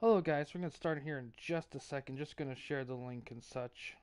Hello guys, we're going to start here in just a second. Just going to share the link and such.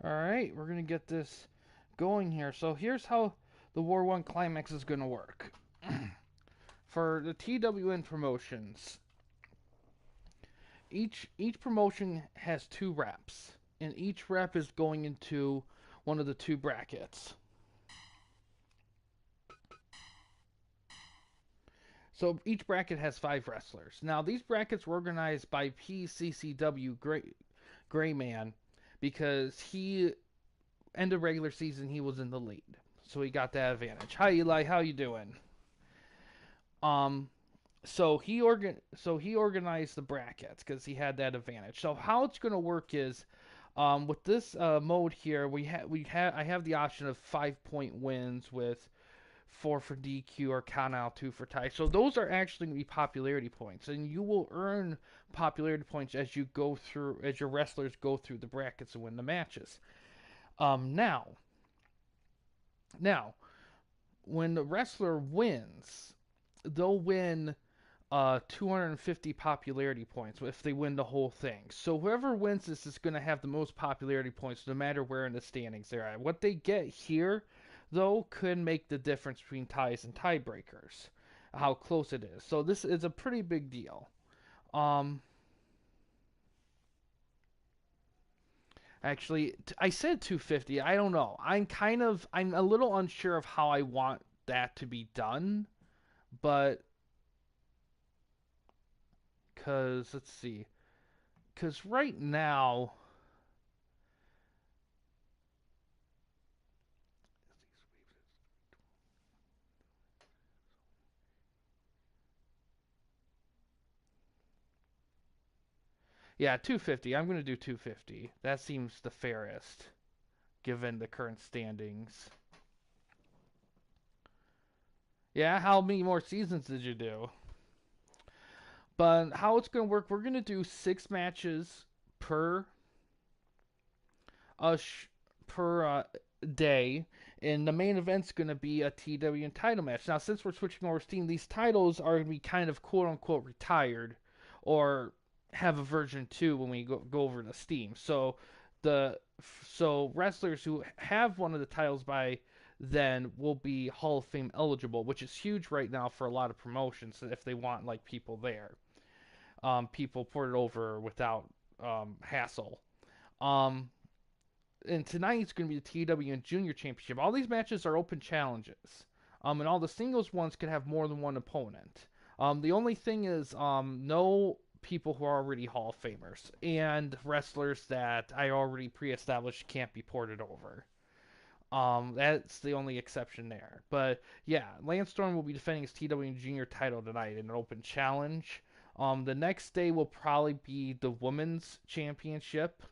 Alright, we're going to get this going here. So here's how the War1 Climax is going to work. For the TWN promotions, each promotion has two reps, and each rep is going into one of the two brackets. So each bracket has 5 wrestlers. Now these brackets were organized by PCCW Grayman because he end of regular season he was in the lead, so he got that advantage. Hi Eli, how you doing? Um, so he organized the brackets because he had that advantage. So how it's going to work is, with this mode here, I have the option of 5 point wins with 4 for DQ or count out, 2 for tie. So those are actually going to be popularity points, and you will earn popularity points as you go through, as your wrestlers go through the brackets and win the matches. Um, now, now, when the wrestler wins, they'll win 250 popularity points if they win the whole thing. So whoever wins this is going to have the most popularity points no matter where in the standings they're at. What they get here, though, could make the difference between ties and tiebreakers, how close it is. So this is a pretty big deal. Um, Actually, I said 250. I don't know. I'm a little unsure of how I want that to be done, but because let's see, because right now, yeah, 250. I'm going to do 250. That seems the fairest given the current standings. Yeah, how many more seasons did you do? But how it's going to work, we're going to do 6 matches per uh, sh- per day, and the main event's going to be a TWN title match. Now, since we're switching over Steam, these titles are going to be kind of quote unquote retired, or have a version 2 when we go over to Steam. The so wrestlers who have one of the titles by then will be Hall of Fame eligible, which is huge right now for a lot of promotions if they want like people there, people ported over without hassle. Um, and tonight's going to be the TWN Junior Championship. All these matches are open challenges. And all the singles ones could have more than one opponent. The only thing is no people who are already Hall of Famers and wrestlers that I already pre-established can't be ported over. That's the only exception there. But yeah, Lance Storm will be defending his TWN Junior title tonight in an open challenge. The next day will probably be the Women's Championship.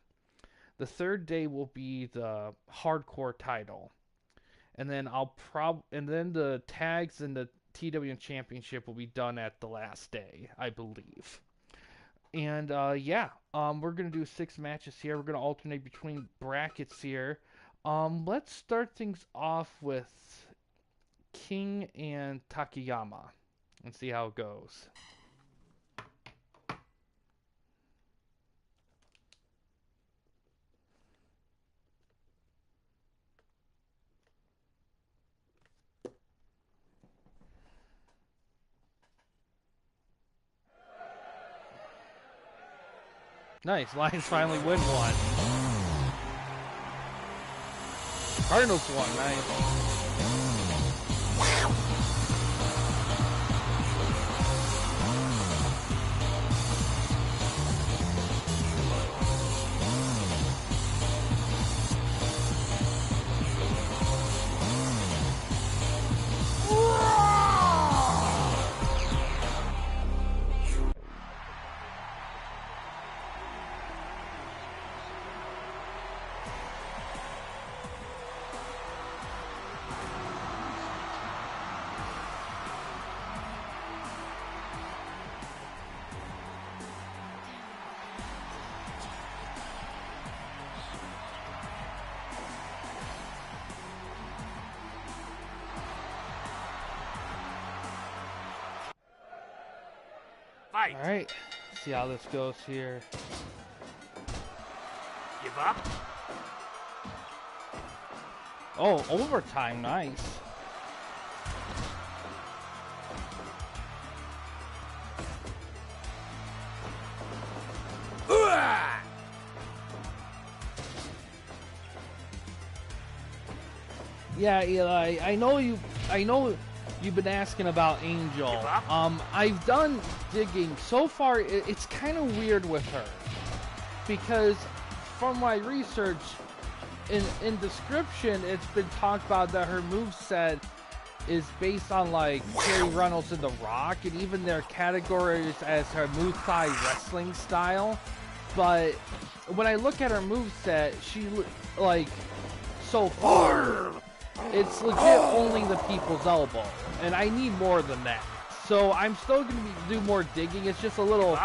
The third day will be the Hardcore title, and then the tags and the TWN Championship will be done at the last day, I believe. And we're gonna do 6 matches here. We're gonna alternate between brackets here. Let's start things off with King and Takayama and see how it goes. Nice, Lions finally win one. Cardinals won, nice. All right, see how this goes here. Give up. Oh, overtime, nice. Yeah, Eli, I know you've been asking about Angel. I've done digging. So far, it's kind of weird with her. Because from my research, in description, it's been talked about that her moveset is based on, like, Terry Reynolds and The Rock, and even their categories as her Muay Thai wrestling style. But when I look at her moveset, she, like, so far, it's legit only the people's elbow. And I need more than that. So I'm still going to do more digging. It's just a little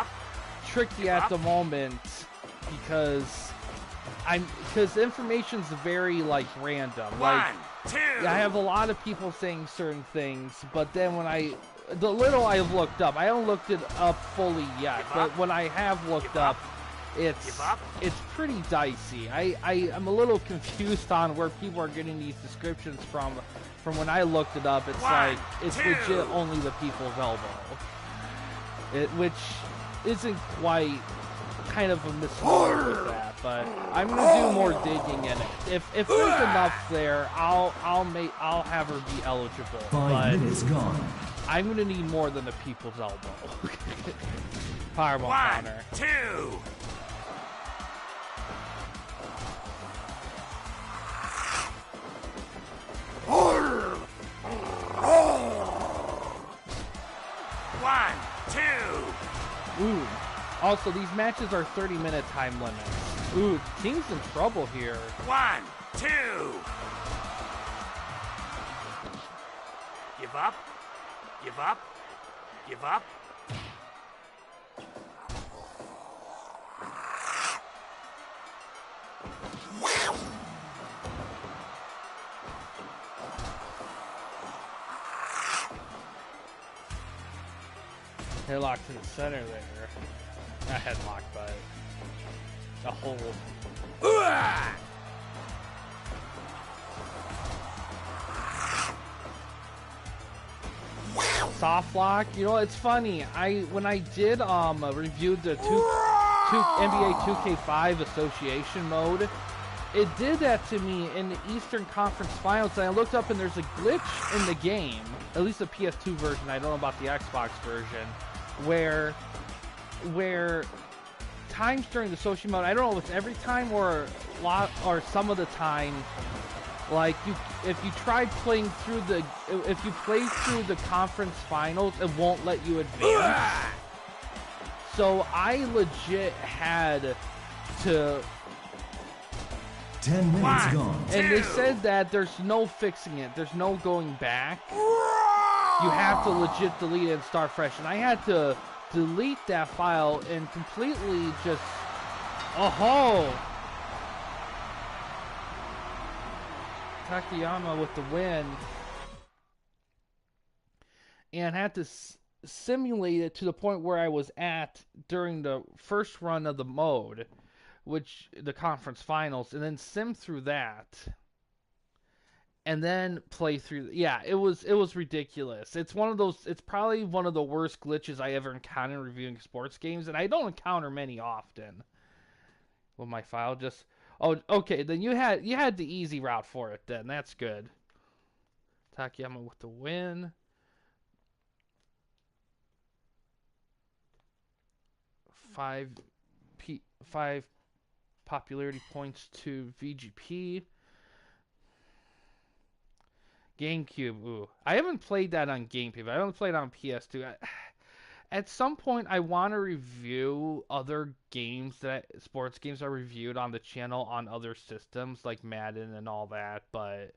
tricky at the moment because the information's very, like, random. Like, I have a lot of people saying certain things, but then when the little I've looked up, I haven't looked it up fully yet, but when I have looked up, it's pretty dicey. I'm a little confused on where people are getting these descriptions from. From when I looked it up, it's legit only the people's elbow. Which isn't quite kind of a misnomer with that, but I'm gonna do more digging in it. If there's enough there, I'll have her be eligible. 5 minutes gone. I'm gonna need more than the people's elbow. Fireball counter. 1, 2. Ooh. Also, these matches are 30-minute time limits. Ooh, King's in trouble here. 1, 2. Give up. Give up. Give up. Headlock to the center there. Not headlock, but a hold. Soft lock. You know, it's funny. When I did reviewed the NBA 2K5 association mode, it did that to me in the Eastern Conference Finals, and I looked up and there's a glitch in the game, at least the PS2 version, I don't know about the Xbox version, where times during the social mode, I don't know if it's every time or some of the time, like if you try playing through if you play through the conference finals, it won't let you advance. So I legit had to 10 minutes gone. And they said that there's no fixing it. There's no going back. You have to legit delete it and start fresh. And I had to delete that file and completely just... Oh-ho! Takayama with the win. And had to simulate it to the point where I was at during the first run of the mode, which the conference finals, and then sim through that, and then play through. Yeah, it was ridiculous. It's one of those. It's probably one of the worst glitches I ever encountered reviewing sports games, and I don't encounter many often. Well, my file just. Oh, okay. Then you had the easy route for it. Then that's good. Takayama with the win. 5 popularity points to VGP. GameCube. Ooh, I haven't played that on GameCube. I haven't played on PS2. At some point, I want to review other games sports games are reviewed on the channel on other systems like Madden and all that. But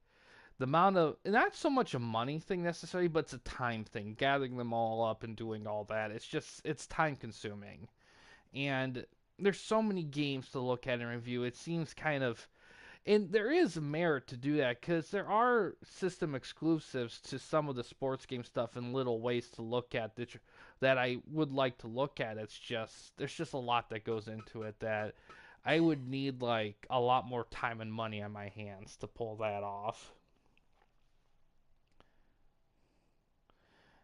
the amount of, not so much a money thing necessarily, but it's a time thing. Gathering them all up and doing all that. It's time consuming. And there's so many games to look at and review. It seems kind of... And there is merit to do that, because there are system exclusives to some of the sports game stuff and little ways to look at that I would like to look at. There's just a lot that goes into it that I would need, like, a lot more time and money on my hands to pull that off.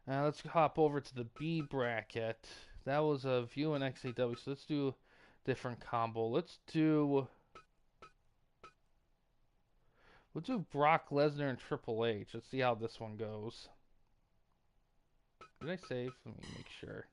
Now let's hop over to the B bracket. That was a view in XAW, so let's do different combo. We'll do Brock Lesnar and Triple H. Let's see how this one goes. Did I save? Let me make sure.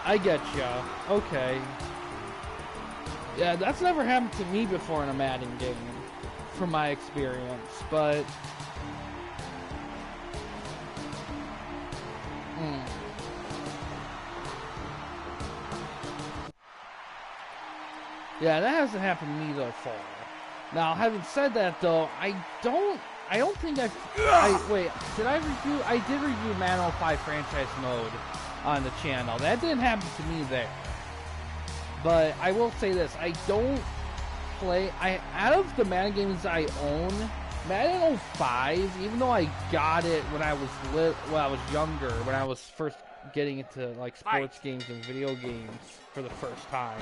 I get ya. Okay. Yeah, that's never happened to me before in a Madden game, from my experience, but... Yeah, that hasn't happened to me so far. Now, having said that, though, I don't think wait, did I review... I did review Madden 05 franchise mode on the channel. That didn't happen to me there. But I will say this, I don't play... out of the Madden games I own, Madden 05, even though I got it when I was younger, when I was first getting into like sports games and video games for the first time,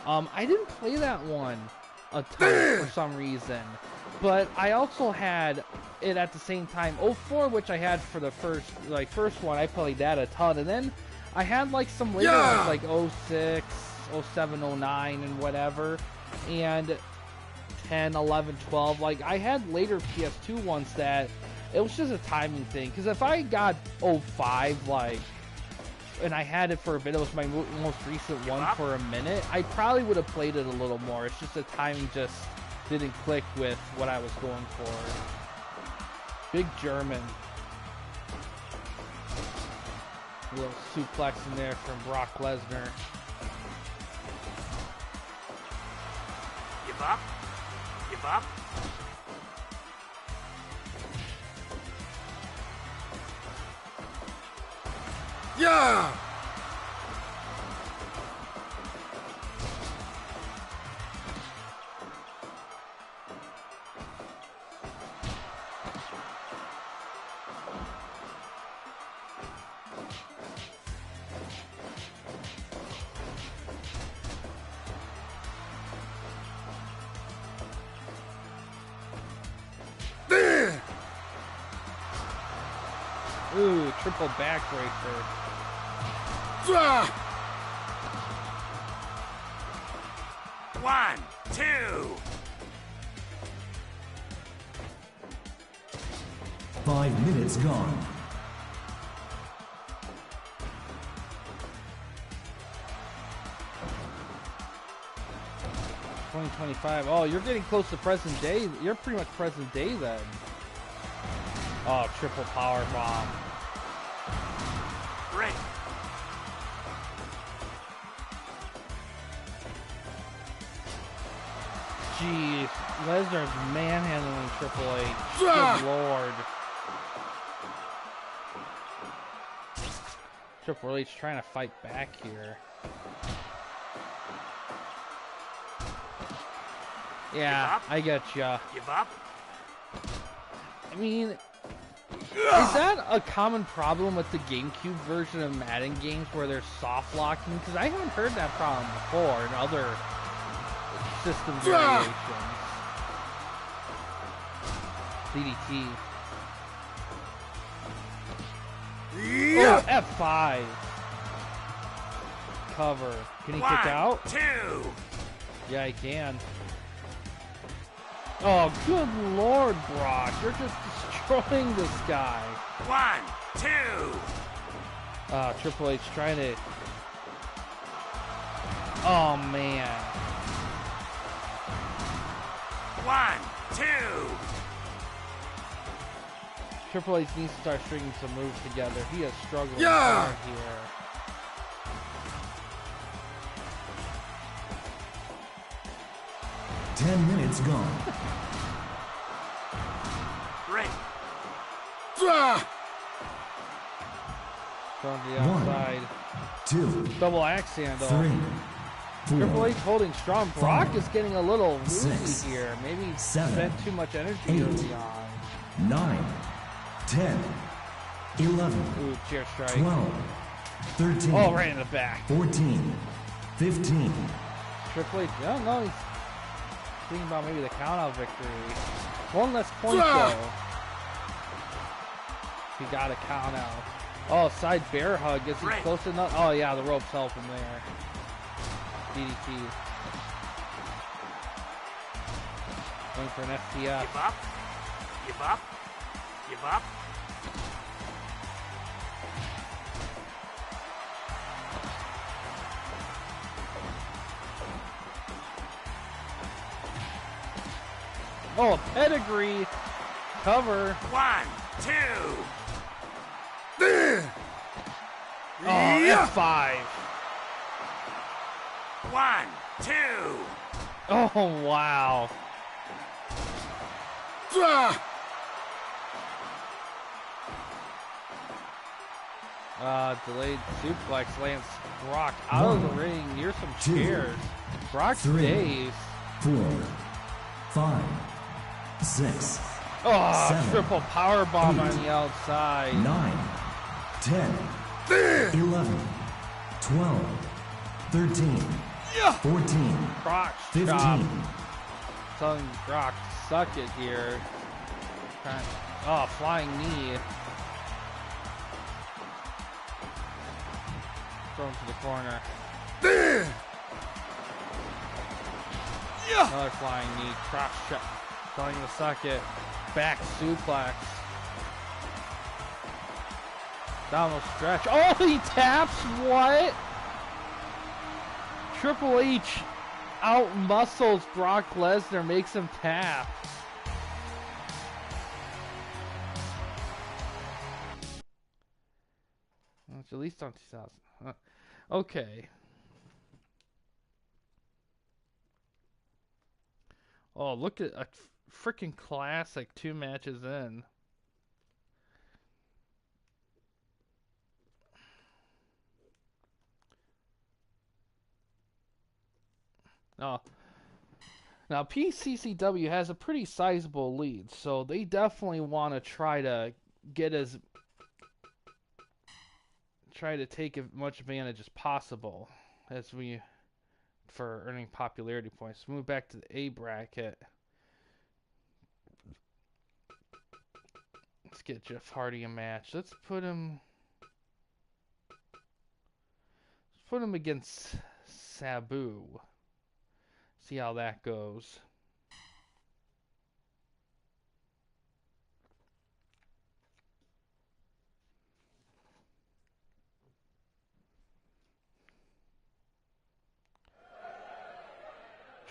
I didn't play that one a ton for some reason. But I also had it at the same time. 04, which I had for the first one, I played that a ton. And then I had like some later ones, like 06, 07, 09, and whatever. And 10, 11, 12. Like, I had later PS2 ones that it was just a timing thing. Because if I got 05, like, and I had it for a bit, it was my most recent one for a minute, I probably would have played it a little more. It's just the timing just didn't click with what I was going for. Big German. A little suplex in there from Brock Lesnar. Give up? Give up? Yeah! Ooh, triple backbreaker. 1, 2. 5 minutes gone. $20.25. Oh, you're getting close to present day. You're pretty much present day then. Oh, triple power bomb. Break. Jeez, Lesnar's manhandling Triple H. Good lord. Triple H trying to fight back here. Yeah, I get ya. Give up. I mean, is that a common problem with the GameCube version of Madden games where they're soft locking? Because I haven't heard that problem before in other system variations. DDT. Oh, F5. Cover. Can he 1, kick out? 2. Yeah, he can. Oh, good lord, Brock. You're just destroying this guy. 1, 2. Triple H trying to... Oh, man. 1, 2. Triple H needs to start stringing some moves together. He is struggling Yeah. hard here. Ten minutes gone. Break. Going to the 1, outside. 2, Double axe handle. 3, 4, Triple H holding strong. Brock is getting a little woozy 6, here. Maybe 7, spent too much energy 8, early on. 9, 10, 11, Ooh, chair strike. 12, 13, Oh, right in the back. 14, 15, Triple H, I don't know. He's thinking about maybe the count-out victory. One less point, though. He got a count-out. Oh, side bear hug. Is he Right. close enough? Oh, yeah, the ropes help him there. DDT. Going for an FTF. Give up. Give up. Give up. Oh, a pedigree. Cover. 1, 2. Oh, F5. 1, 2. Oh, wow. Delayed suplex lands Brock out of the ring near some 2, chairs. Brock 3, stays. 4, 5, 6, Oh, 7, triple power bomb 8, on the outside. 9, 10, 11, 12, 13, 14, Brock 15, chop. Telling Brock to suck it here. Oh, flying knee. Thrown to the corner. Another flying knee. Cross shot. Telling him to suck it. Back suplex. Down the stretch. Oh, he taps. What? Triple H out muscles Brock Lesnar, makes him tap. Well, it's at least on 2000. Okay. Oh, look at a freaking classic 2 matches in. Oh, now PCCW has a pretty sizable lead, so they definitely want to try to take as much advantage as possible for earning popularity points. Move back to the A bracket. Let's get Jeff Hardy a match. Let's put him against Sabu. See how that goes.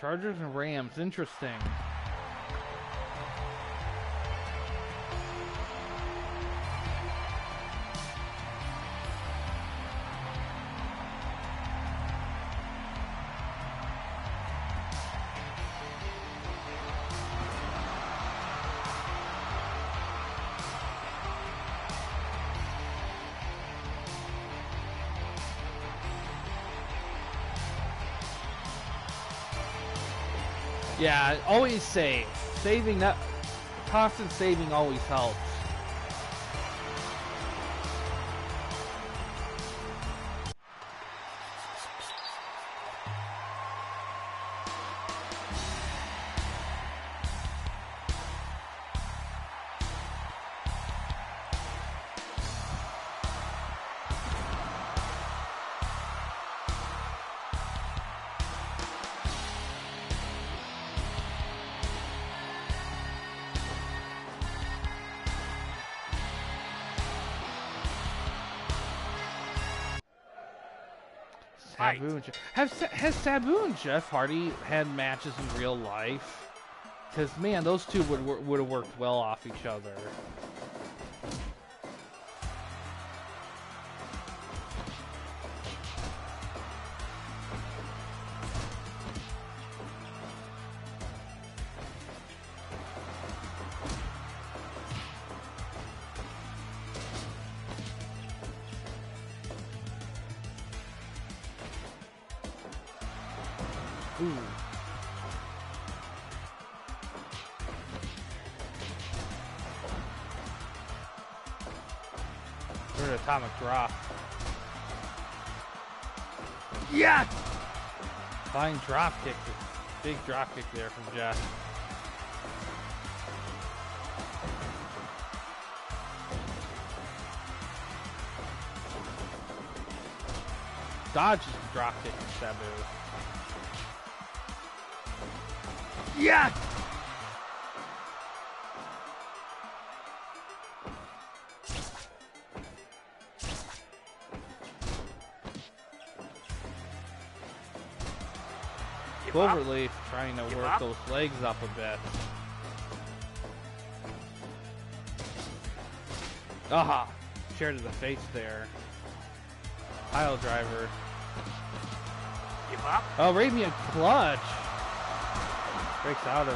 Chargers and Rams, interesting. Yeah, always save. Saving that, constant saving always helps. Sabu and has Sabu and Jeff Hardy had matches in real life? Because man, those two would have worked well off each other. Ooh. Good atomic drop. Yeah! Fine drop kick. Big drop kick there from Jeff. Dodges the drop kick from Sabu. Yeah! Cloverleaf trying to work those legs up a bit. Aha! Chair to the face there. Pile driver. Give up. Oh, Arabian clutch. Breaks out of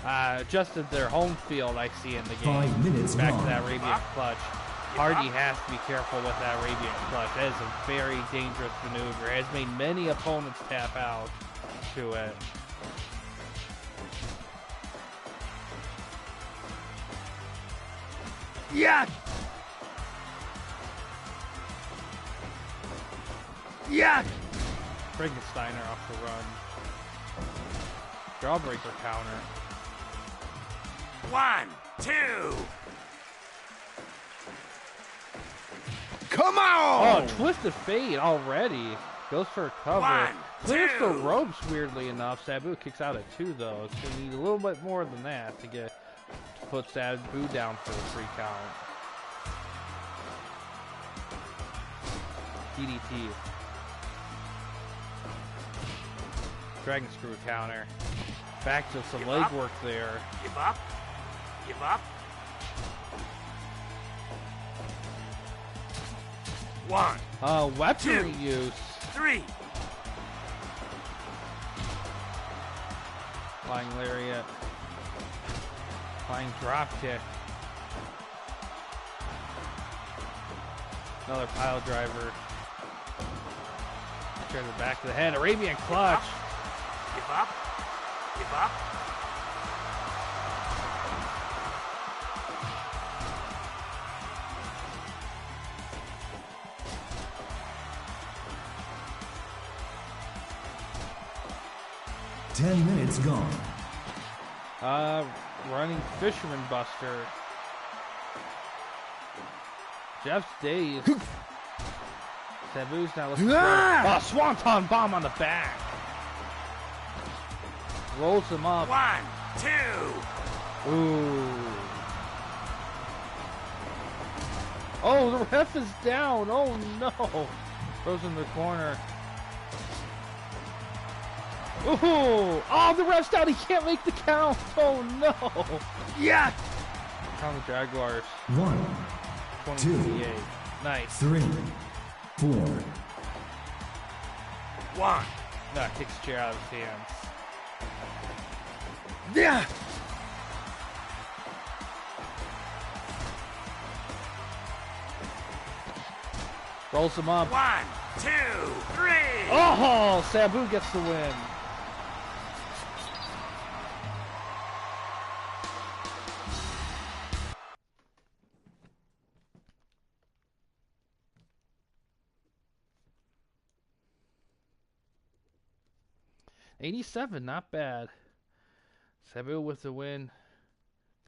it. Adjusted their home field, I see in the game. 5 minutes Back gone. to that Arabian clutch. Hardy has to be careful with that Arabian clutch. That is a very dangerous maneuver. Has made many opponents tap out to it. Yeah! Yeah! Frankensteiner off the run. Jawbreaker counter. 1, 2. Come on! Oh, twisted fade already. Goes for a cover. 1, Clears 2. the ropes weirdly enough. Sabu kicks out at 2 though. It's gonna need a little bit more than that to put Sabu down for the 3 count. DDT. Dragon screw counter. Back to some leg work there. Give up. Give up. 1. Weaponry 2, use. 3. Flying lariat. Flying drop kick. Another pile driver. Try the back of the head. Arabian clutch. Give up. Give up. Ten minutes gone. Running Fisherman Buster. Jeff's dazed. Sabu's now looking for a Swanton Bomb on the back. Rolls him up. 1, 2. Ooh. Oh, the ref is down. Oh no. Throws in the corner. Ooh. Oh, the ref's down. He can't make the count. Oh no. Yeah. Count the Jaguars. 1, 28. Nice. 3, 4. 1. Nah, kicks the chair out of his hands. Yeah. Rolls him up. 1, 2, 3. Oh, Sabu gets the win. $87, not bad. Sabu with the win.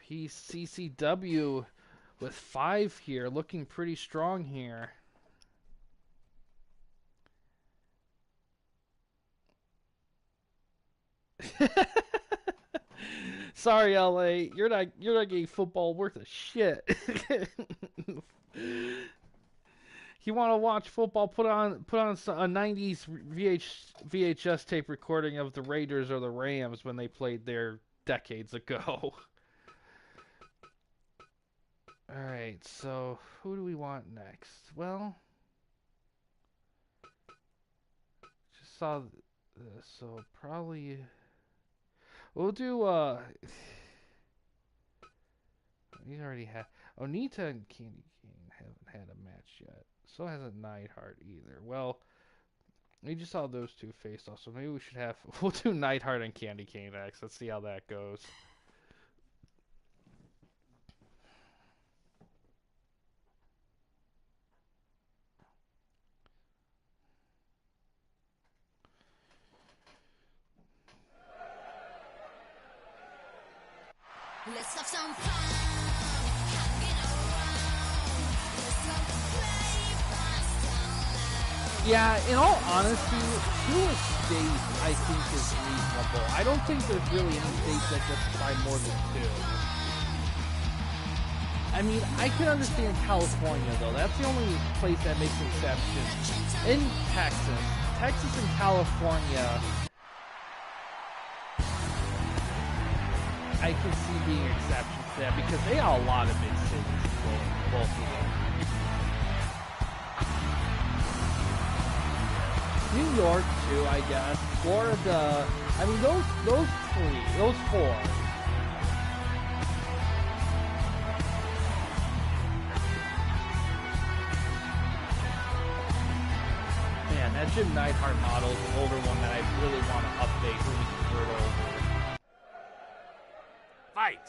PCCW with 5 here, looking pretty strong here. Sorry, LA, you're not getting football worth a shit. You want to watch football? Put on a '90s VHS tape recording of the Raiders or the Rams when they played there decades ago. All right, so who do we want next? Well, just saw this, so probably we'll do. We already had Onita and Candy Cane haven't had a match yet. So hasn't Neidhart either. Well, we just saw those two face off, so maybe we should have. We'll do Neidhart and Candy Cane next. Let's see how that goes. Let's have some fun, hanging around. Let's have to play fast and loud. Yeah, in all honesty, 2 estates I think is reasonable. I don't think there's really any states that justify more than 2. I mean, I can understand California though. That's the only place that makes an exception. In Texas and California, I can see being exceptions to that because they have a lot of big cities, both of them. New York too, I guess. Florida. I mean, those 4. Man, that Jim Neidhart model is an older one that I really want to update when we convert over. Fight.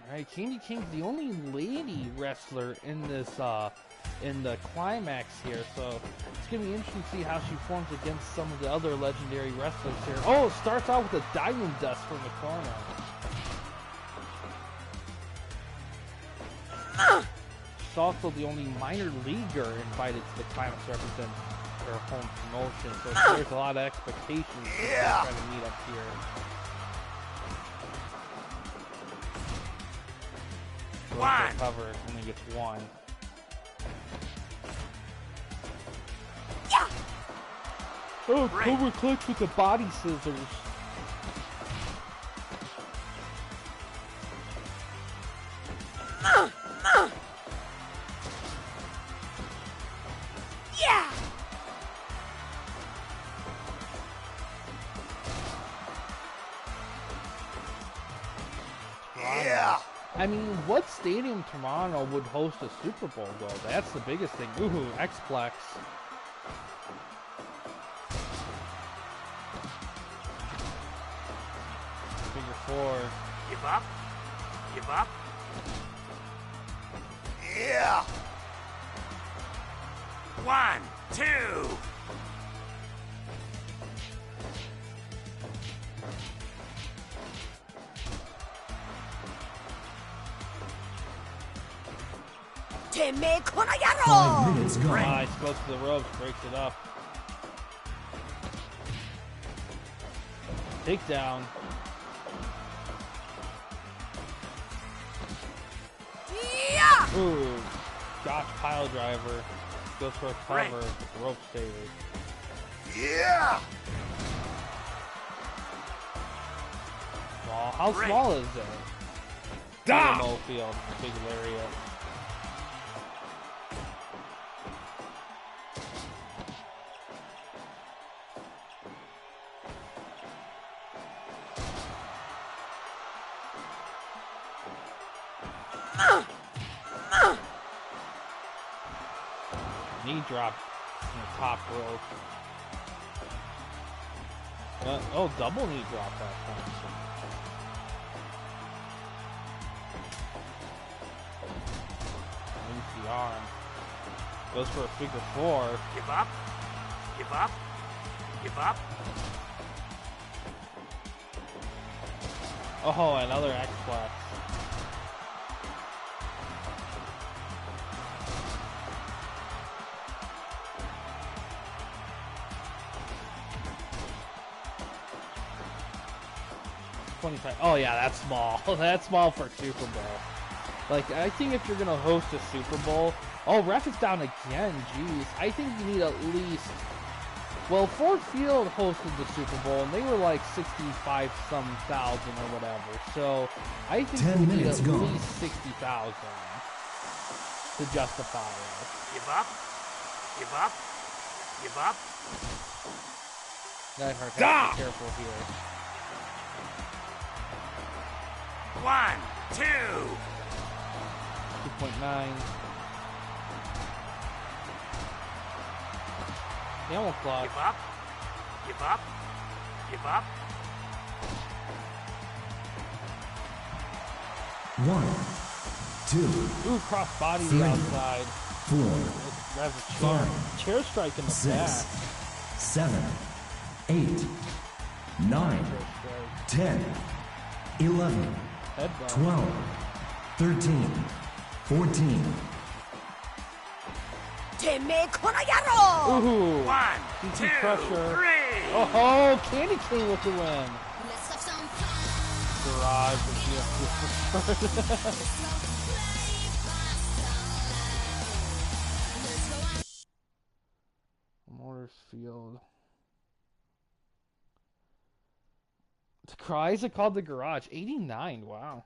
Alright, Candy King's the only lady wrestler in this in the Climax here, so it's gonna be interesting to see how she forms against some of the other legendary wrestlers here. Oh, it starts out with a diamond dust from the corner. She's also the only minor leaguer invited to the Climax to represent her home promotion, so there's a lot of expectations trying to meet up here. One. Cover only gets 1. Oh, Cobra clutch with the body scissors. I mean, what stadium Toronto would host a Super Bowl, though? That's the biggest thing. Ooh, Xplex. Figure 4. Give up. Give up. Yeah! 1, 2. Teme kono 5 yaro! minutes gone. Nice, goes to the ropes, breaks it up. Takedown. Yeah! Ooh, Josh pile driver. Goes for a cover. Rope stayed. Yeah! Small. How small is it? Stop! Dynamo field. Big lariat. Knee drop in the top rope. Oh, double knee drop that time. Moves the arm. Goes for a figure 4. Give up. Give up. Give up. Oh, another X flex. Oh yeah, that's small. That's small for Super Bowl. Like, I think if you're gonna host a Super Bowl, oh, ref is down again. Jeez, I think you need at least. Well, Ford Field hosted the Super Bowl, and they were like 65 some thousand or whatever. So I think 10 you need minutes at gone. least 60,000 to justify it. Give up. Give up. Give up. Neidhart has to be careful here. 1, 2. 2.9. Camel Claw. Give up. Give up. Give up. 1, 2, Ooh, cross body to 3, the outside. 4, Grabs a chair. 5, Chair strike in the 6, back. 7, 8, 9, Chair strike. 10, 11, Headbutt. 12, 13, 14, Teme kono yaro! Ooh. 1, CC 2, Crusher. 3. Oh, Candy King with the win. Let's have some fun. Garage with the Let's go play faster. Let's go Motors Field. Why is it called the Garage? 89, wow.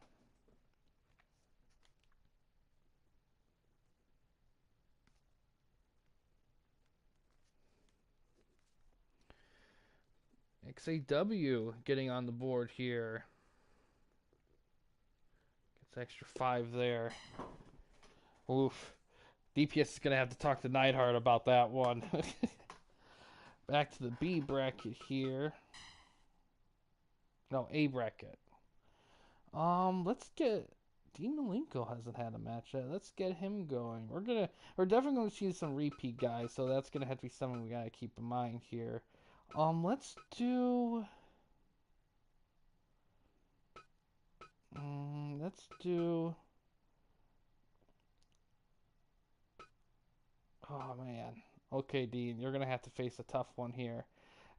XAW getting on the board here. Gets extra 5 there. Oof. DPS is going to have to talk to Neidhart about that one. Back to the B bracket here. No, A bracket. Let's get Dean Malenko hasn't had a match yet. Let's get him going. We're definitely gonna see some repeat guys, so that's gonna have to be something we gotta keep in mind here. Let's do. Let's do. Oh man. Okay, Dean, you're gonna have to face a tough one here.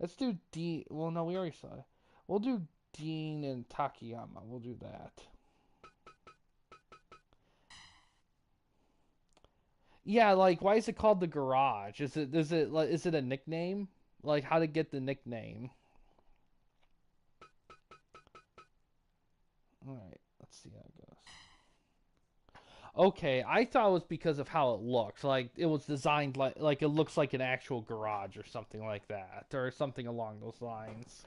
Let's do Dean. Well, no, we already saw it. We'll do Dean and Takayama. We'll do that. Yeah, like why is it called the Garage? Is it a nickname? Like how to get the nickname? All right, let's see how it goes. Okay, I thought it was because of how it looks. Like it was designed like it looks like an actual garage or something like that, or something along those lines.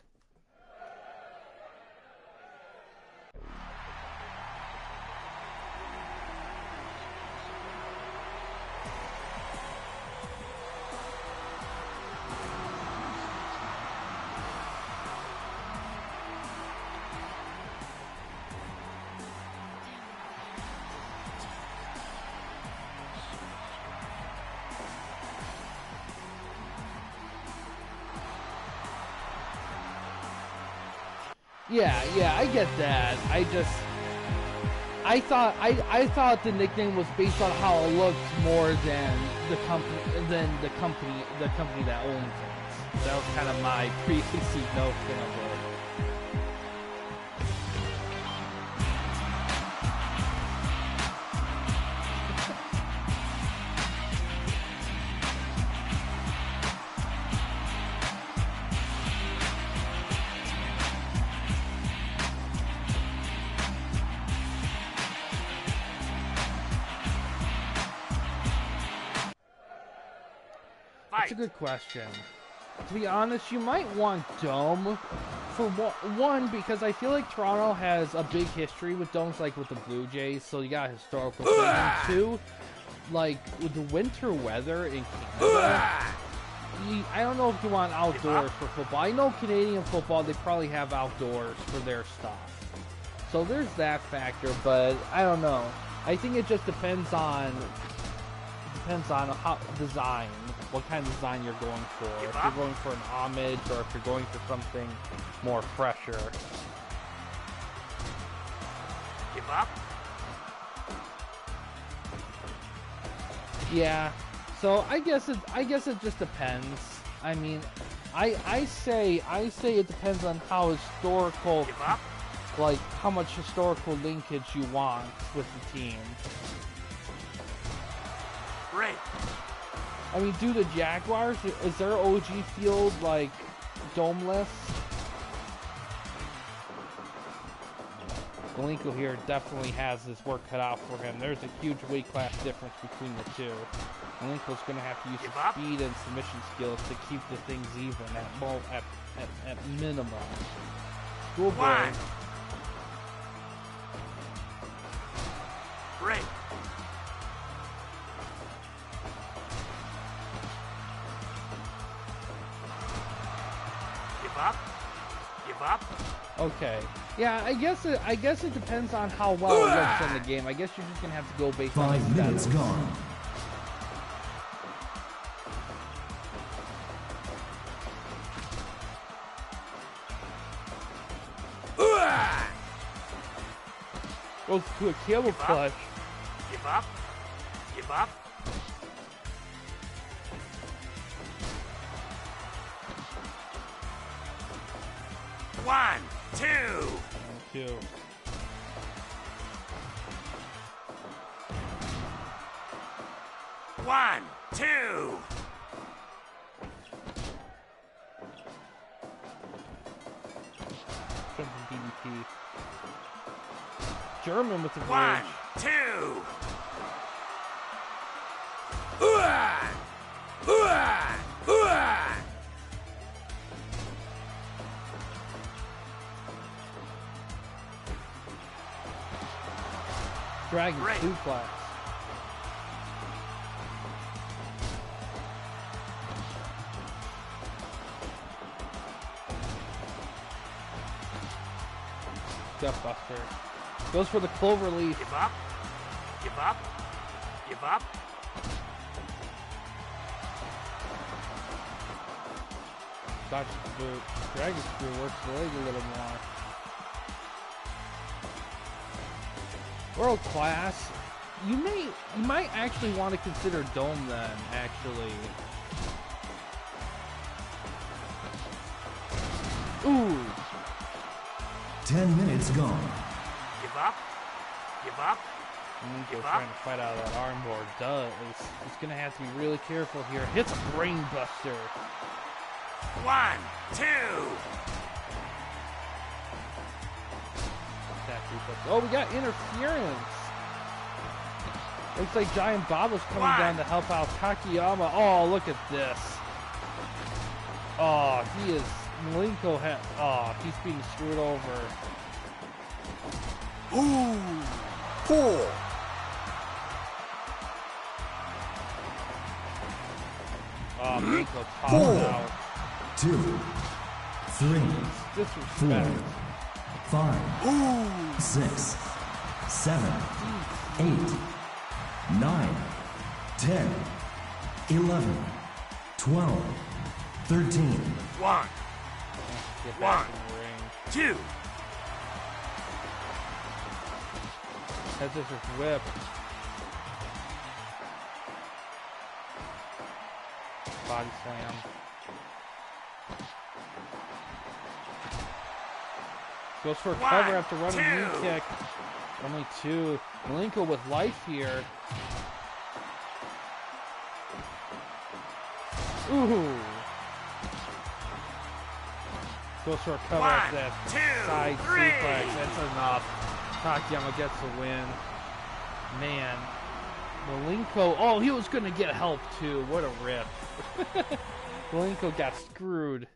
Yeah, I get that. I thought the nickname was based on how it looked more than the company that owns it. That was kind of my preconceived notion of it. That's a good question. To be honest, you might want Dome for one because I feel like Toronto has a big history with domes, like with the Blue Jays, so you got a historical thing. And two, like with the winter weather in Canada, I don't know if you want outdoors for football. I know Canadian football, they probably have outdoors for their stuff. So there's that factor, but I don't know. I think it just depends on how design, what kind of design you're going for. If you're going for an homage or if you're going for something more fresher. Give up? Yeah. So I guess it just depends. I mean, I say it depends on how historical, Give up? like how much historical linkage you want with the team. Break. I mean, do the Jaguars, is their OG field like domeless? Malenko here definitely has his work cut out for him. There's a huge weight class difference between the two. Malenko's going to have to use his speed and submission skills to keep the things even at minimum. School boy. Break. Give up? Give up? Okay. Yeah, I guess it depends on how well it looks in the game. I guess you're just gonna have to go based on 5 minutes status. gone. Goes to a cable Give up? clutch. Give up? Give up? One, two. Two. One, two. Jumping DDT. German with the One, bridge. two. Dragon Great. suplex. Gut buster. Goes for the clover leaf. Give up? Give up? Give up? Dodge the boot. Dragon screw works the leg a little more. World class. You might actually want to consider Dome then, actually. Ooh. 10 minutes gone. Give up? Give up? Malenko Give trying up? to fight out of that armbar. He's gonna have to be really careful here. Hits a brain buster. One, two. Oh, we got interference. Looks like Giant Bob was coming down to help out Takayama. Oh, look at this. Oh, he is. Malenko he's being screwed over. Ooh. 4. Oh, Malenko tossed 4, out. 2, 3, Disrespect. 4, 5, 6, 7, 8, 9, 10, 11, 12, 13. One, Get One. back in the ring. two. Head scissors whip. Body slam. Goes for a cover after running knee kick. Only two. Malenko with life here. Ooh. Goes for a cover after that side suplex. That's enough. Takayama gets the win. Man. Malenko. Oh, he was going to get help too. What a rip. Malenko got screwed.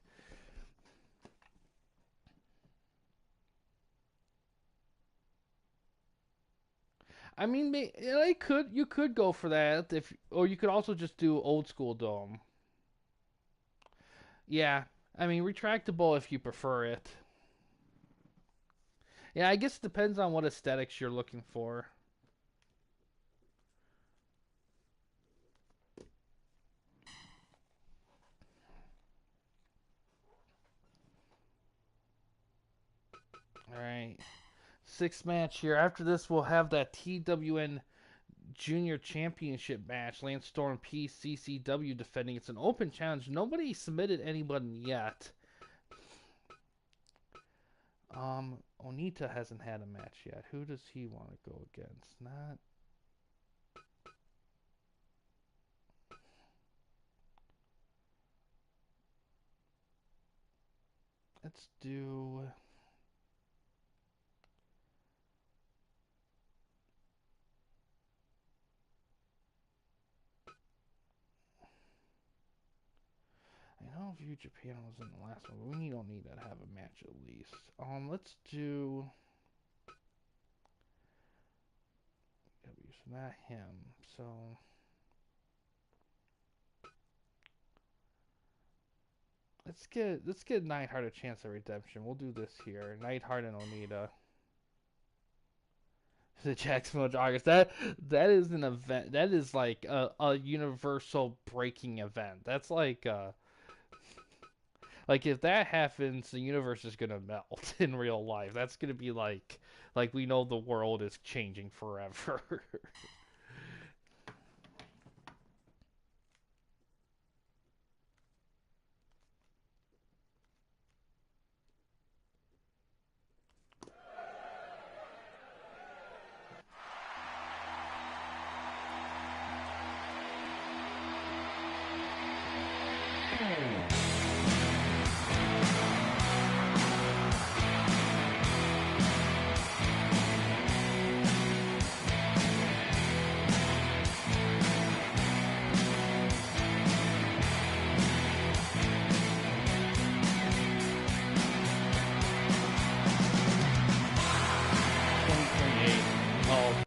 I mean, you could go for that or you could also just do old school dome. Yeah, I mean, retractable if you prefer it. Yeah, I guess it depends on what aesthetics you're looking for. All right. Sixth match here. After this, we'll have that TWN Junior Championship match. Lance Storm PCCW defending. It's an open challenge. Nobody submitted anyone yet. Onita hasn't had a match yet. Who does he want to go against? Not. Let's do. I know View Japan was in the last one, but we don't need to have a match at least. Let's do. So not him. So. Let's get Neidhart a chance at redemption. We'll do this here. Neidhart and Onita. The Jacksonville Joggers. That is an event. That is like a universal breaking event. That's like if that happens, the universe is gonna melt in real life. That's gonna be like we know the world is changing forever.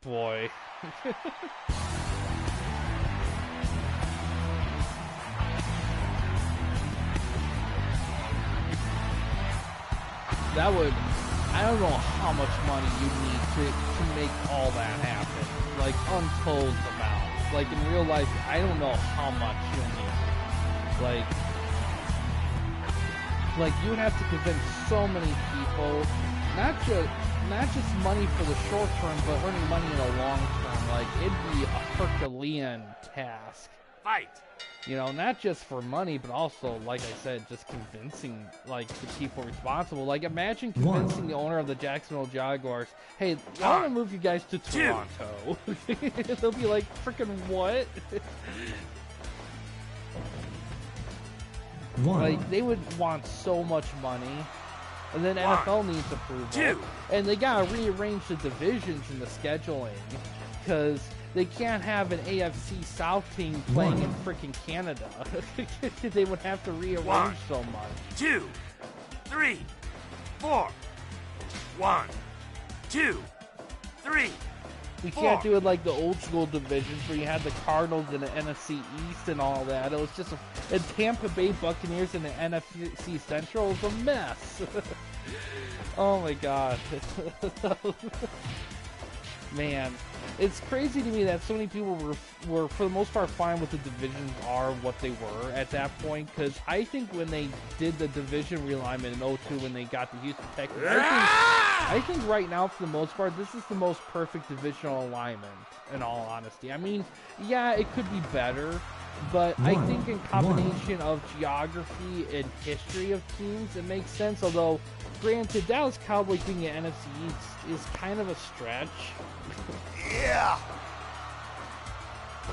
Boy. That would, I don't know how much money you need to make all that happen. Like, untold amounts. Like, in real life, I don't know how much you'll need. Like you would have to convince so many people, not just money for the short term, but earning money in the long term. Like, it'd be a Herculean task. Fight! You know, not just for money, but also, like I said, just convincing, like, the people responsible. Like, imagine convincing the owner of the Jacksonville Jaguars, hey, I want to move you guys to Toronto. They'll be like, freaking what? Like, they would want so much money. And then NFL needs approval. And they gotta rearrange the divisions in the scheduling. Because they can't have an AFC South team playing in freaking Canada. They would have to rearrange so much. 2, 3, 4. 1, 2, 3. You can't do it like the old school divisions where you had the Cardinals in the NFC East and all that. It was just and Tampa Bay Buccaneers in the NFC Central was a mess. Oh my god. Man, it's crazy to me that so many people were for the most part fine with the divisions are what they were at that point, because I think when they did the division realignment in 02 when they got the Houston Texans, I think right now for the most part this is the most perfect divisional alignment in all honesty. I mean, yeah, it could be better, but I think in combination of geography and history of teams it makes sense, although granted Dallas Cowboys being an NFC East is kind of a stretch. Yeah.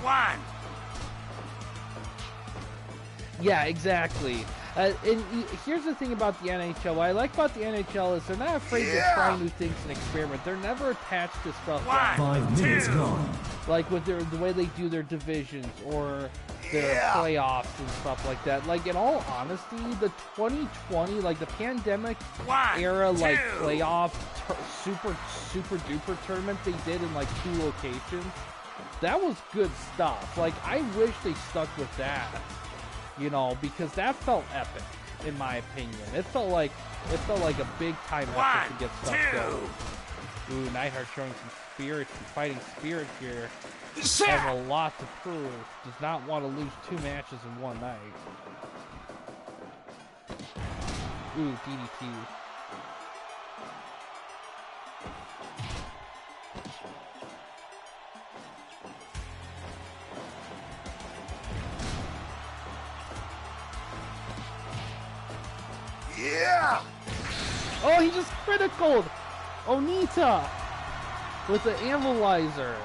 One. Yeah, exactly. Here's the thing about the NHL. What I like about the NHL is they're not afraid to try new things and experiment. They're never attached to stuff like 5 minutes gone. like with the way they do their divisions or their playoffs and stuff like that. Like, in all honesty, the 2020, like the pandemic era, like playoff super duper tournament they did in like 2 locations, that was good stuff. Like, I wish they stuck with that, you know, because that felt epic in my opinion. It felt like a big time effort to get stuff going. Ooh, Neidhart showing some spirit, some fighting spirit here. Has a lot to prove. Does not want to lose 2 matches in one night. Ooh, DDT. Yeah. Oh, he just criticaled Onita with the analyzer.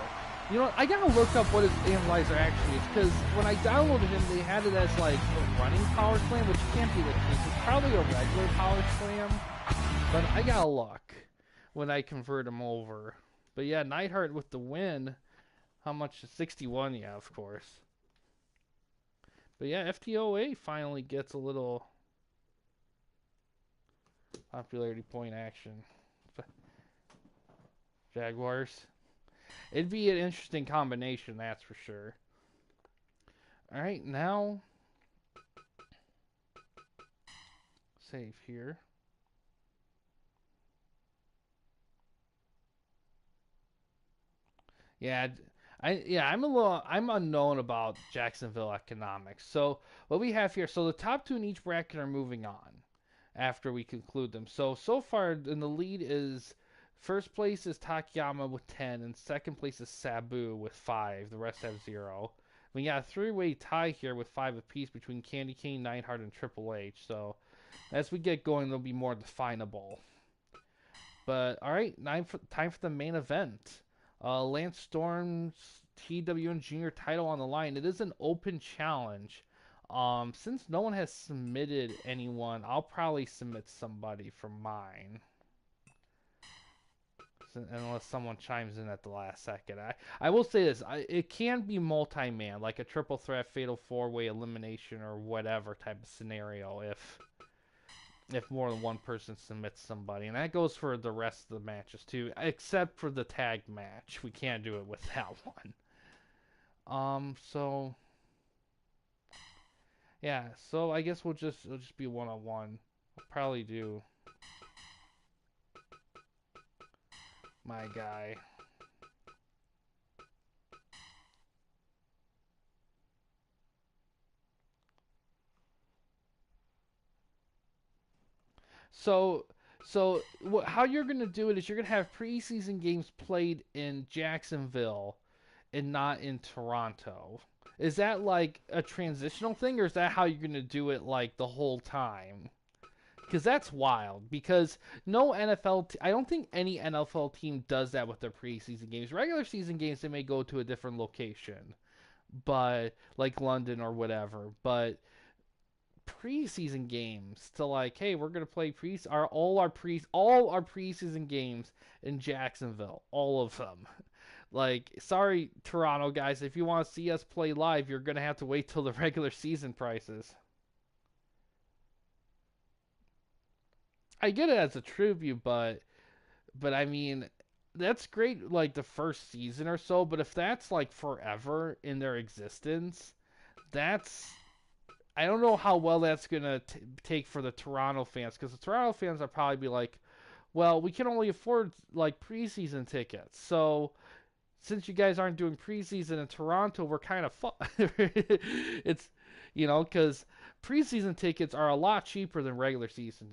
You know, I gotta look up what his analyzer actually is, because when I downloaded him, they had it as like a running power slam, which can't be the case. It's probably a regular power slam, but I gotta look when I convert him over. But yeah, Neidhart with the win. How much? 61, yeah, of course. But yeah, FTOA finally gets a little popularity point action. Jaguars. It'd be an interesting combination, that's for sure. Alright, now save here. Yeah, I'm unknown about Jacksonville economics. So what we have here, so the top 2 in each bracket are moving on after we conclude them. So far in the lead is first place is Takayama with 10, and second place is Sabu with 5. The rest have 0. We got a 3-way tie here with 5 apiece between Candy Cane, Neidhart, and Triple H. So as we get going, they'll be more definable. But alright, time for the main event. Lance Storm's TWN Junior title on the line. It is an open challenge. Since no one has submitted anyone, I'll probably submit somebody for mine. Unless someone chimes in at the last second. I will say this. It can be multi-man, like a triple threat, fatal 4-way elimination, or whatever type of scenario if more than one person submits somebody. And that goes for the rest of the matches too, except for the tag match. We can't do it with that one. So yeah, so I guess it'll just be one-on-one. I'll probably do my guy. So how you're going to do it is you're going to have preseason games played in Jacksonville and not in Toronto. Is that like a transitional thing, or is that how you're going to do it like the whole time? Because that's wild. Because no I don't think any NFL team does that with their preseason games. Regular season games, they may go to a different location, but like London or whatever. But preseason games to like, hey, we're gonna play all our preseason games in Jacksonville, all of them. Like, sorry, Toronto guys, if you want to see us play live, you're gonna have to wait till the regular season prices. I get it as a tribute, but I mean, that's great like the first season or so, but if that's like forever in their existence, that's I don't know how well that's gonna take for the Toronto fans, because the Toronto fans will probably be like, well, we can only afford like preseason tickets, so since you guys aren't doing preseason in Toronto, we're kind of it's, because preseason tickets are a lot cheaper than regular season.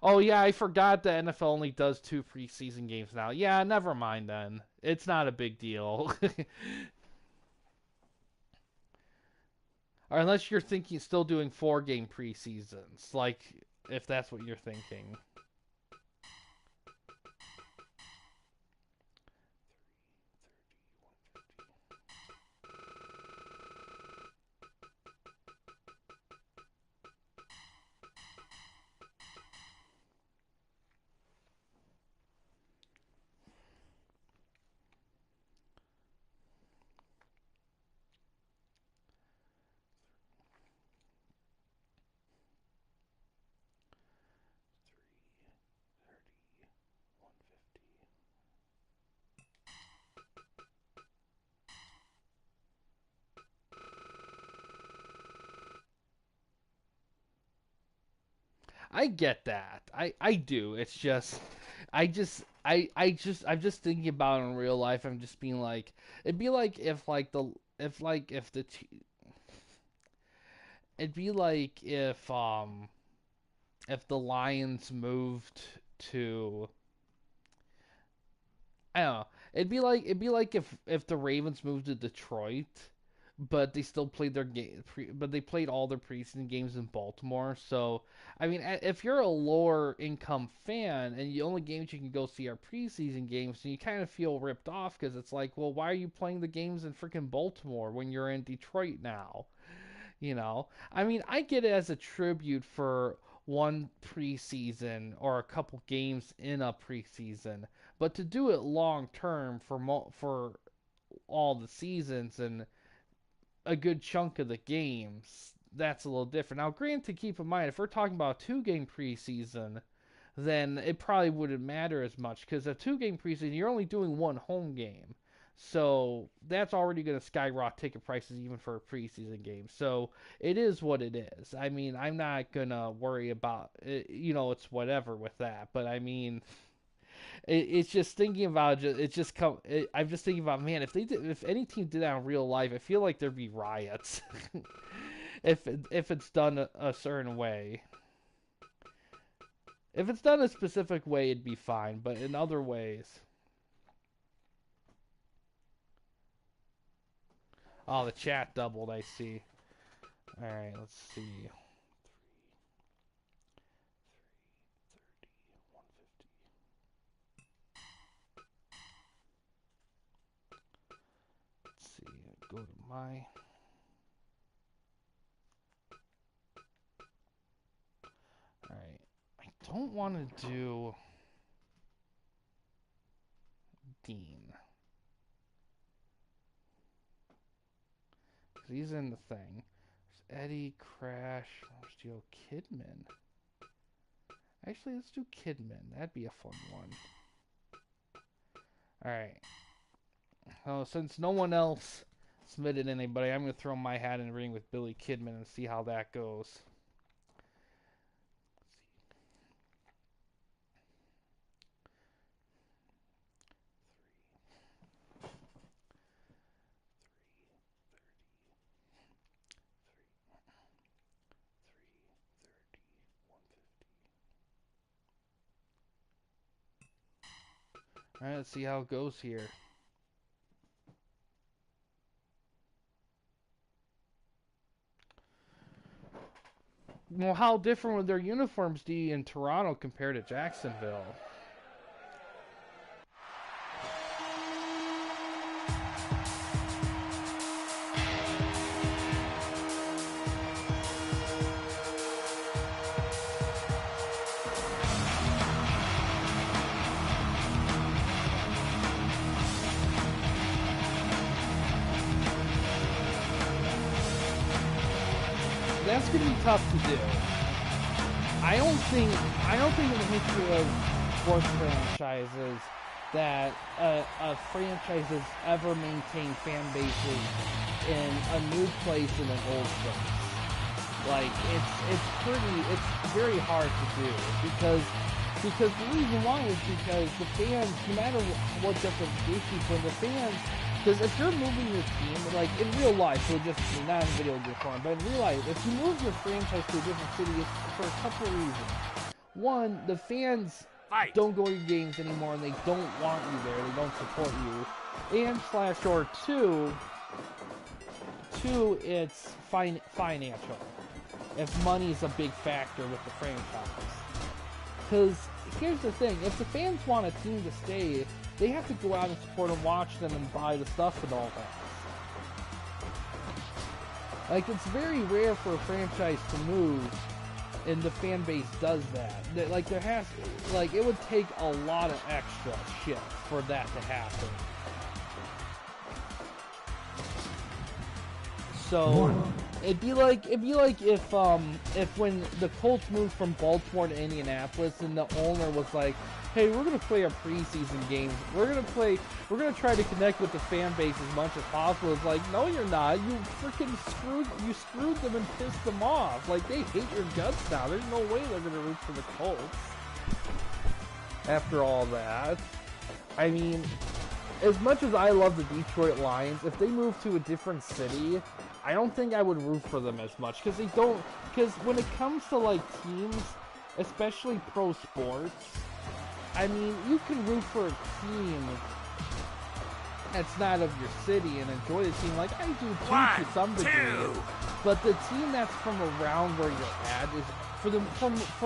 Oh yeah, I forgot the NFL only does 2 preseason games now. Yeah, never mind then. It's not a big deal. Or unless you're thinking still doing 4-game preseasons, like if that's what you're thinking. I get that. I do. It's just I'm just thinking about it in real life. I'm just being like, it'd be like if the it'd be like if the Lions moved to, I don't know. It'd be like if the Ravens moved to Detroit, but they still played their but they played all their preseason games in Baltimore. So, I mean, if you're a lower income fan and the only games you can go see are preseason games, then you kind of feel ripped off because it's like, well, why are you playing the games in freaking Baltimore when you're in Detroit now? I mean, I get it as a tribute for one preseason or a couple games in a preseason, but to do it long term for for all the seasons and a good chunk of the games, that's a little different. Now, granted, keep in mind, if we're talking about a 2-game preseason, then it probably wouldn't matter as much because a 2-game preseason, you're only doing one home game. So that's already going to skyrocket ticket prices even for a preseason game. So it is what it is. I mean, I'm not going to worry about it, it's whatever with that. But I mean, it's just thinking about I'm just thinking about, man, if any team did that in real life, I feel like there'd be riots if it's done a certain way. If it's done a specific way, it'd be fine, but in other ways, oh, the chat doubled. I see. All right, let's see. Let's see. Go to my. Alright. I don't want to do Dean. Because he's in the thing. There's Eddie, Crash, Joe Kidman. Actually, let's do Kidman. That'd be a fun one. Alright. Oh, since no one else submitted anybody, I'm going to throw my hat in the ring with Billy Kidman and see how that goes. Alright, let's see how it goes here. Well, how different would their uniforms be in Toronto compared to Jacksonville? That's going to be tough to do. I don't think in the history of sports franchises that a franchise has ever maintained fan bases in a new place and an old place. Like it's very hard to do because Because the reason why is because the fans, no matter what justification, when the fans, because if you're moving your team, like in real life, so just not in video game form, but in real life, if you move your franchise to a different city, it's for a couple of reasons. One, the fans Fight. don't go to your games anymore, and they don't want you there, they don't support you. And slash or two, it's financial. If money's a big factor with the franchise. Because here's the thing, if the fans want a team to stay, they have to go out and support and watch them and buy the stuff and all that. Like, it's very rare for a franchise to move, and the fan base does that. Like, there has, like, it would take a lot of extra shit for that to happen. So it'd be like if when the Colts moved from Baltimore to Indianapolis and the owner was like, "Hey, we're gonna play our preseason games. We're gonna try to connect with the fan base as much as possible." It's like, no, you're not. You freaking screwed them and pissed them off. Like, they hate your guts now. There's no way they're gonna root for the Colts after all that. I mean, as much as I love the Detroit Lions, if they move to a different city, I don't think I would root for them as much, because when it comes to, like, teams, especially pro sports, I mean, you can root for a team that's not of your city and enjoy the team, like I do too, to some degree, but the team that's from around where you're at is, for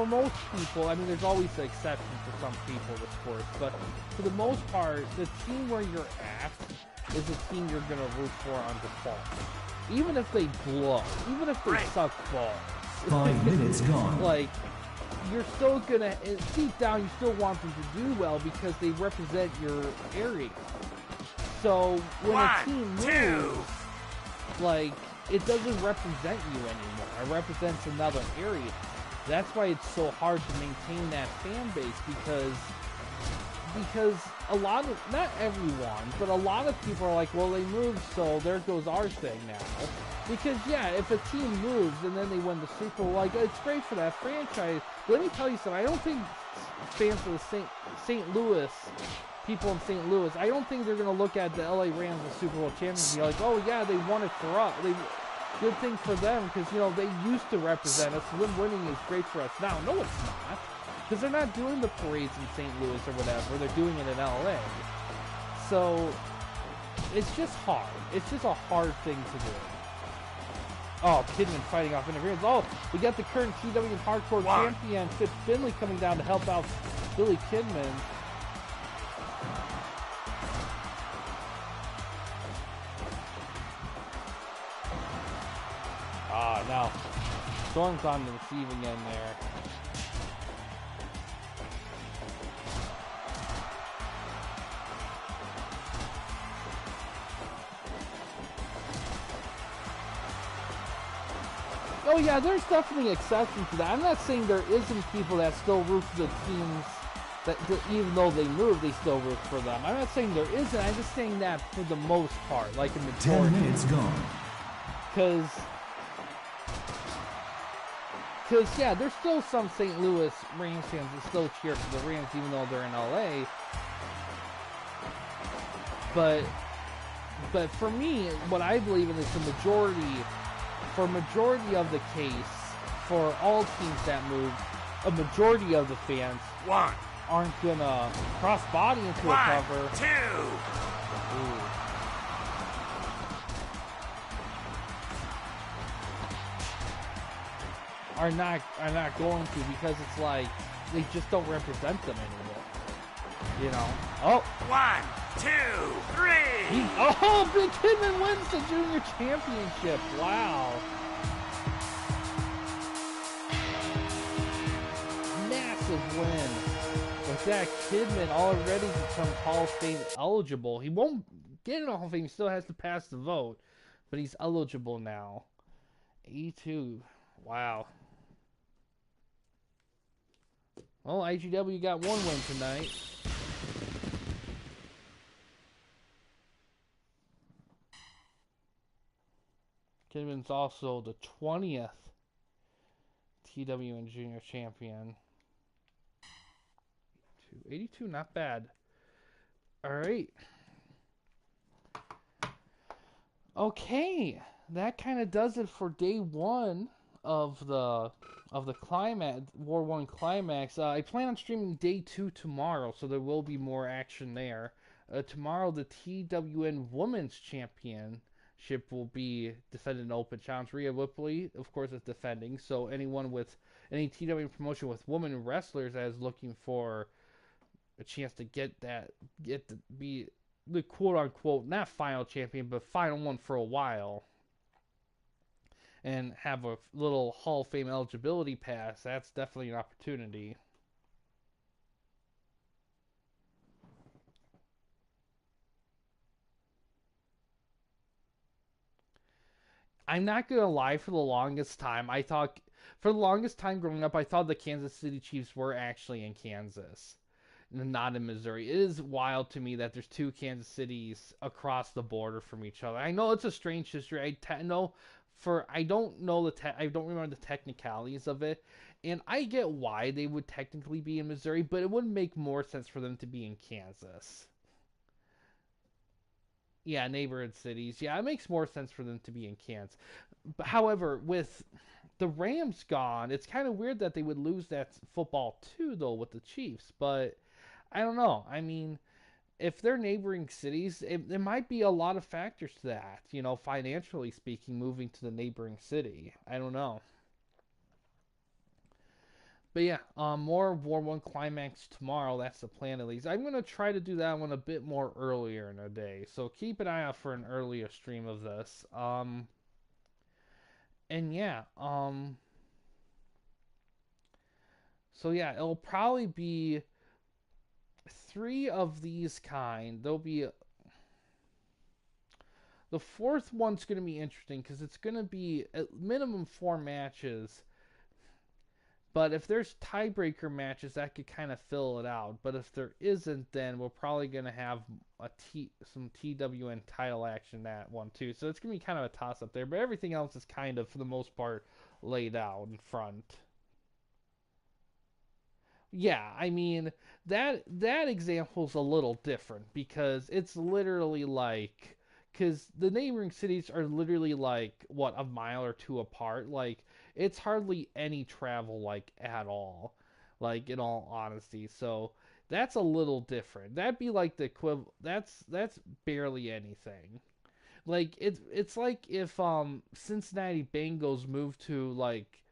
most people, I mean, there's always the exception for some people with sports, but for the most part, the team where you're at is the team you're going to root for on default. Even if they blow, even if they suck balls. 5 minutes gone. Like, you're still gonna, deep down, you still want them to do well because they represent your area. So, when a team moves, like, it doesn't represent you anymore. It represents another area. That's why it's so hard to maintain that fan base, because a lot of, not everyone, but a lot of people are like, well, they moved, so there goes our thing now. Because, yeah, if a team moves and then they win the Super Bowl, like, it's great for that franchise. Let me tell you something, I don't think fans of the St. Louis, people in St. Louis, I don't think they're going to look at the LA Rams as Super Bowl champions and be like, oh, yeah, they won it for us. Good thing for them, because, you know, they used to represent us. Them winning is great for us now. No, it's not. Because they're not doing the parades in St. Louis or whatever. They're doing it in LA. So, it's just hard. It's just a hard thing to do. Oh, Kidman fighting off interference. Oh, we got the current TWN Hardcore Champion, Fit Finley, coming down to help out Billy Kidman. Ah, now, Storm's on the receiving end there. Oh yeah, there's definitely exceptions to that. I'm not saying there isn't people that still root for the teams that even though they move, they still root for them. I'm not saying there isn't. I'm just saying that for the most part, like in the 10 minutes gone. Because yeah, there's still some St. Louis Rams fans that still cheer for the Rams even though they're in LA. But for me, what I believe in is the majority. For a majority of the case, for all teams that move, a majority of the fans aren't gonna cross body into a cover. Are not going to, because it's like they just don't represent them anymore. You know? Oh, 1, 2, 3. Oh, Big Kidman wins the junior championship. Wow. Massive win. With that, Kidman already becomes Hall of Fame eligible. He won't get in Hall of Fame. He still has to pass the vote. But he's eligible now. E2. Wow. Well, IGW got one win tonight. Kidman's also the 20th TWN Junior Champion. 82, not bad. All right. Okay, that kind of does it for day one of the climax War 1 climax. I plan on streaming day two tomorrow, so there will be more action there. Tomorrow, the TWN Women's Championship will be defended in open challenge. Rhea Ripley, of course, is defending. So anyone with any TWN promotion with women wrestlers that is looking for a chance to get to be the quote unquote not final champion, but final one for a while, and have a little Hall of Fame eligibility pass, that's definitely an opportunity. I'm not gonna lie, for the longest time, for the longest time growing up, I thought the Kansas City Chiefs were actually in Kansas, not in Missouri. It is wild to me that there's two Kansas Cities across the border from each other. I know it's a strange history. I don't know I don't remember the technicalities of it, and I get why they would technically be in Missouri, but it would make more sense for them to be in Kansas. Yeah, neighborhood cities. Yeah, it makes more sense for them to be in Kansas. But however, with the Rams gone, it's kind of weird that they would lose that football too, though, with the Chiefs. But I don't know. I mean, if they're neighboring cities, there might be a lot of factors to that. Financially speaking, moving to the neighboring city. I don't know. But yeah, more War 1 Climax tomorrow. That's the plan at least. I'm going to try to do that one a bit more earlier in the day. So keep an eye out for an earlier stream of this. And yeah, so yeah, it'll probably be three of these kind. There'll be the fourth one's going to be interesting because it's going to be at minimum 4 matches. But if there's tiebreaker matches, that could kind of fill it out. But if there isn't, then we're probably going to have some TWN title action that one too. So it's going to be kind of a toss up there. But everything else is kind of, for the most part, laid out in front. Yeah, I mean that example's a little different because it's literally like because the neighboring cities are literally like what, a mile or two apart. Like it's hardly any travel like at all. Like in all honesty, so that's a little different. That'd be like the equivalent. That's barely anything. Like it's like if Cincinnati Bengals moved to like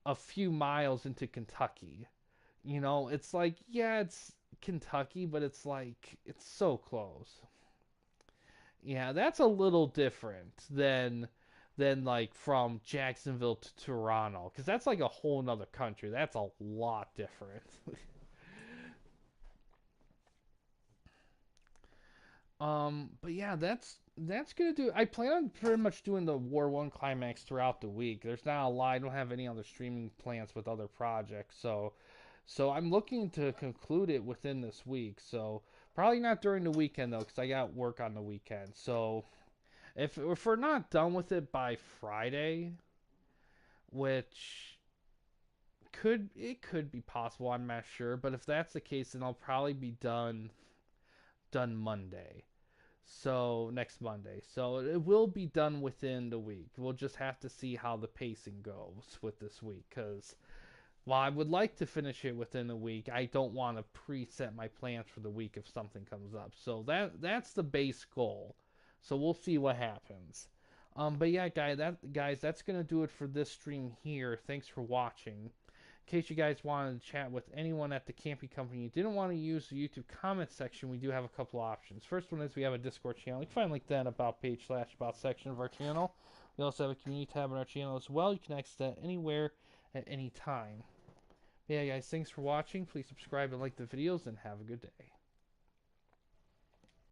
a few miles into Kentucky. It's like, yeah, it's Kentucky, but it's like, it's so close. Yeah, that's a little different than like from Jacksonville to Toronto, because that's like a whole nother country. That's a lot different. But yeah, that's gonna do. I plan on pretty much doing the War 1 climax throughout the week. There's not a lot. I don't have any other streaming plans with other projects, so I'm looking to conclude it within this week. So probably not during the weekend though, because I got work on the weekend. So if we're not done with it by Friday, which could be possible, I'm not sure. But if that's the case, then I'll probably be done Monday. So next Monday. So it will be done within the week. We'll just have to see how the pacing goes with this week, because while I would like to finish it within a week, I don't want to preset my plans for the week if something comes up. So that's the base goal. So we'll see what happens. But yeah, guys, that's gonna do it for this stream here. Thanks for watching. In case you guys wanted to chat with anyone at the camping company you didn't want to use the YouTube comment section, we do have a couple options. First one is we have a Discord channel. You can find link to that about page / about section of our channel. We also have a community tab on our channel as well. You can access that anywhere at any time. Yeah, guys, thanks for watching. Please subscribe and like the videos, and have a good day.